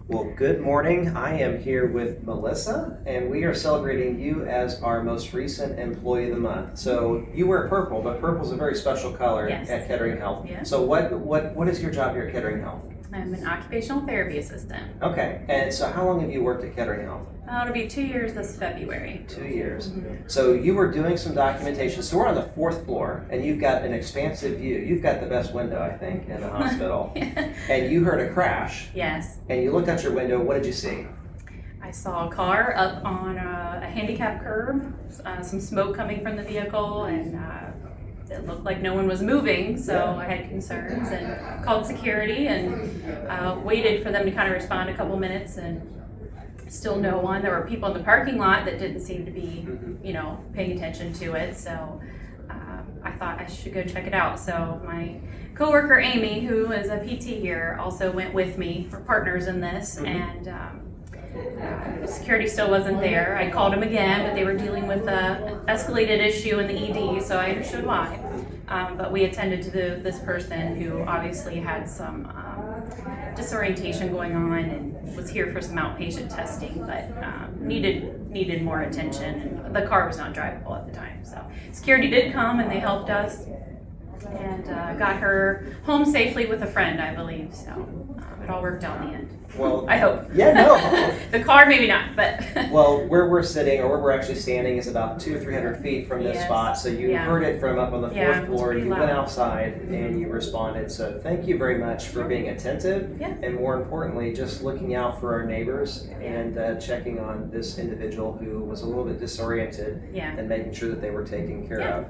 Well, good morning. I am here with Melissa, and we are celebrating you as our most recent Employee of the Month. So you wear purple, but purple is a very special color Yes. at Kettering Health. Yes. So what is your job here at Kettering Health? I'm an occupational therapy assistant. Okay, and so how long have you worked at Kettering Health? It'll be 2 years this February. 2 years. Mm-hmm. So you were doing some documentation. So we're on the 4th floor, and you've got an expansive view. You've got the best window, I think, in the hospital. And you heard a crash. Yes. And you looked out your window. What did you see? I saw a car up on a handicap curb, some smoke coming from the vehicle, and it looked like no one was moving, so I had concerns and called security and waited for them to kind of respond a couple minutes, and still no one. There were people in the parking lot that didn't seem to be, paying attention to it, so I thought I should go check it out. So my coworker Amy, who is a PT here, also went with me. We're partners in this, and security still wasn't there. I called them again, but they were dealing with an escalated issue in the ED, so I understood why. But we attended to this person who obviously had some disorientation going on and was here for some outpatient testing, but needed more attention. And the car was not drivable at the time, so security did come and they helped us and got her home safely with a friend, I believe. So it all worked out in the end. Well, I hope. Yeah, no. The car, maybe not, but. Well, where we're sitting, or where we're actually standing, is about 200 or 300 feet from this spot. So you heard it from up on the 4th floor. You went outside and you responded. So thank you very much for being attentive, and more importantly, just looking out for our neighbors and checking on this individual who was a little bit disoriented and making sure that they were taken care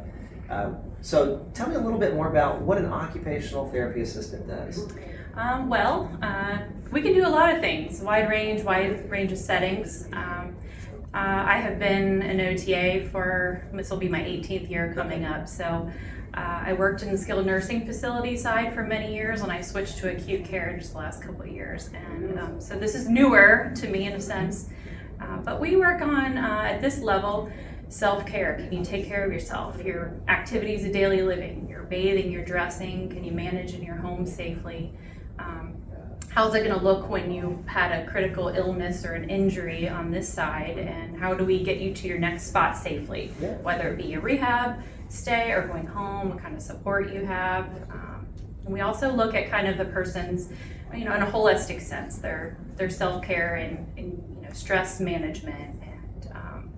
of. So tell me a little bit more about what an occupational therapy assistant does. We can do a lot of things, wide range of settings. I have been an OTA for, this will be my 18th year coming up, so I worked in the skilled nursing facility side for many years, and I switched to acute care just the last couple of years, and so this is newer to me in a sense, but we work on, at this level, self-care. Can you take care of yourself? Your activities of daily living, your bathing, your dressing, can you manage in your home safely? How's it going to look when you've had a critical illness or an injury on this side, and how do we get you to your next spot safely? Whether it be a rehab stay or going home, what kind of support you have. And we also look at kind of the person's, in a holistic sense, their self-care and stress management and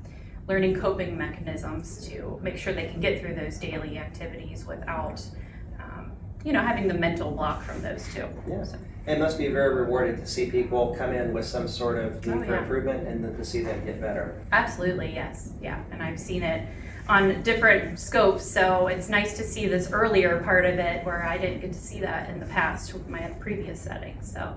learning coping mechanisms to make sure they can get through those daily activities without having the mental block from those too. So. It must be very rewarding to see people come in with some sort of need for improvement and then to see them get better. Absolutely, yes. Yeah, and I've seen it on different scopes, so it's nice to see this earlier part of it where I didn't get to see that in the past with my previous settings. So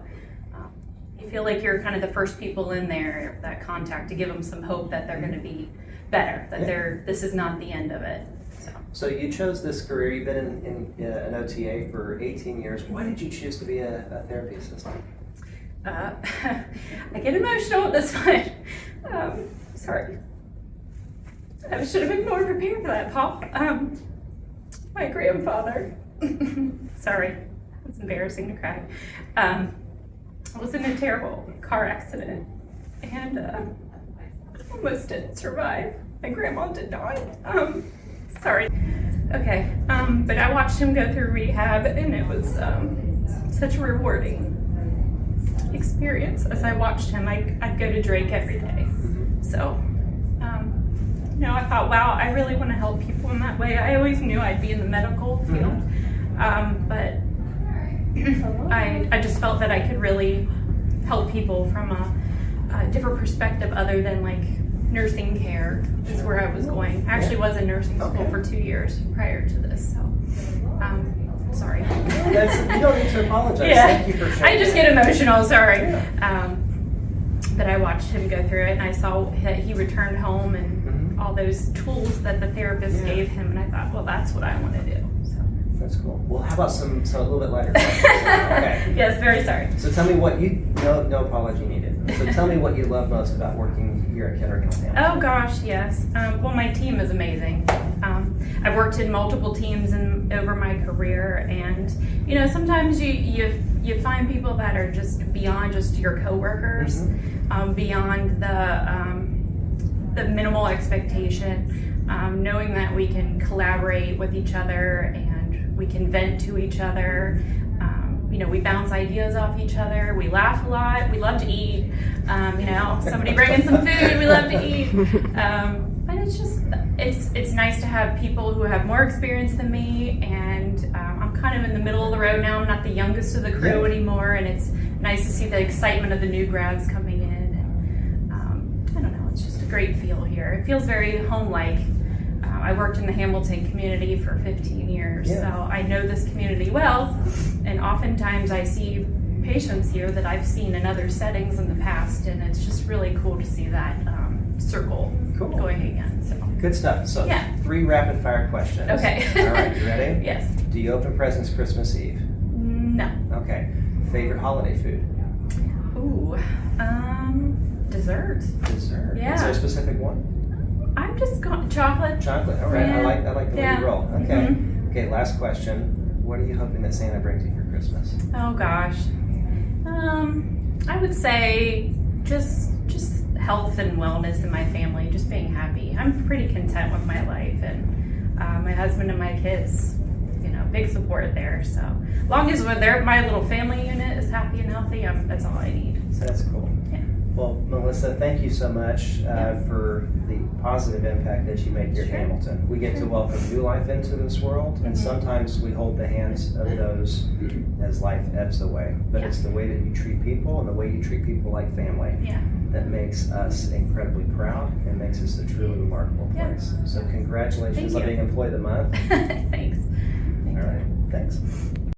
you feel like you're kind of the first people in there, that contact, to give them some hope that they're going to be better, that this is not the end of it. So you chose this career. You've been in an OTA for 18 years. Why did you choose to be a therapy assistant? I get emotional at this one. Sorry. I should have been more prepared for that, Paul. My grandfather, sorry, it's embarrassing to cry, was in a terrible car accident and almost didn't survive. My grandma did not. Sorry. Okay, but I watched him go through rehab, and it was such a rewarding experience. As I watched him, I'd go to Drake every day. So, I thought, wow, I really want to help people in that way. I always knew I'd be in the medical field, but I just felt that I could really help people from a different perspective other than like nursing care is where I was going. I actually was in nursing school for 2 years prior to this, so sorry. You don't need to apologize. Thank you for sharing. I just get emotional, sorry. But I watched him go through it, and I saw that he returned home and all those tools that the therapist gave him, and I thought, well, that's what I want to do. So. That's cool. Well, how about some a little bit lighter questions? Okay. Yes, very sorry. So tell me what no apology needed. So tell me what you love most about working here at Kettering Health Hamilton. Oh gosh, yes. Well, my team is amazing. I've worked in multiple teams over my career, and sometimes you find people that are just beyond just your coworkers, beyond the minimal expectation, knowing that we can collaborate with each other and we can vent to each other. We bounce ideas off each other. We laugh a lot. We love to eat. Somebody bring in some food. We love to eat. But it's nice to have people who have more experience than me. And I'm kind of in the middle of the road now. I'm not the youngest of the crew anymore. And it's nice to see the excitement of the new grads coming in. And I don't know. It's just a great feel here. It feels very home-like. I worked in the Hamilton community for 15 years, so I know this community well, and oftentimes I see patients here that I've seen in other settings in the past, and it's just really cool to see that circle going again. So. Good stuff. So 3 rapid fire questions. Okay. All right, you ready? Yes. Do you open presents Christmas Eve? No. Okay. Favorite holiday food? Ooh, dessert. Dessert. Yeah. Is there a specific one? I'm just going chocolate. Chocolate. All right. I like the way you roll. Okay. Okay. Last question. What are you hoping that Santa brings you for Christmas? Oh gosh. I would say just health and wellness in my family. Just being happy. I'm pretty content with my life, and my husband and my kids. Big support there. So long as my little family unit is happy and healthy, that's all I need. So that's cool. Yeah. Well, Melissa, thank you so much for the positive impact that you make here at Hamilton. We get to welcome new life into this world, and sometimes we hold the hands of those as life ebbs away. But it's the way that you treat people and the way you treat people like family that makes us incredibly proud and makes us a truly remarkable place. So congratulations on being Employee of the Month. Thanks. All right, thanks.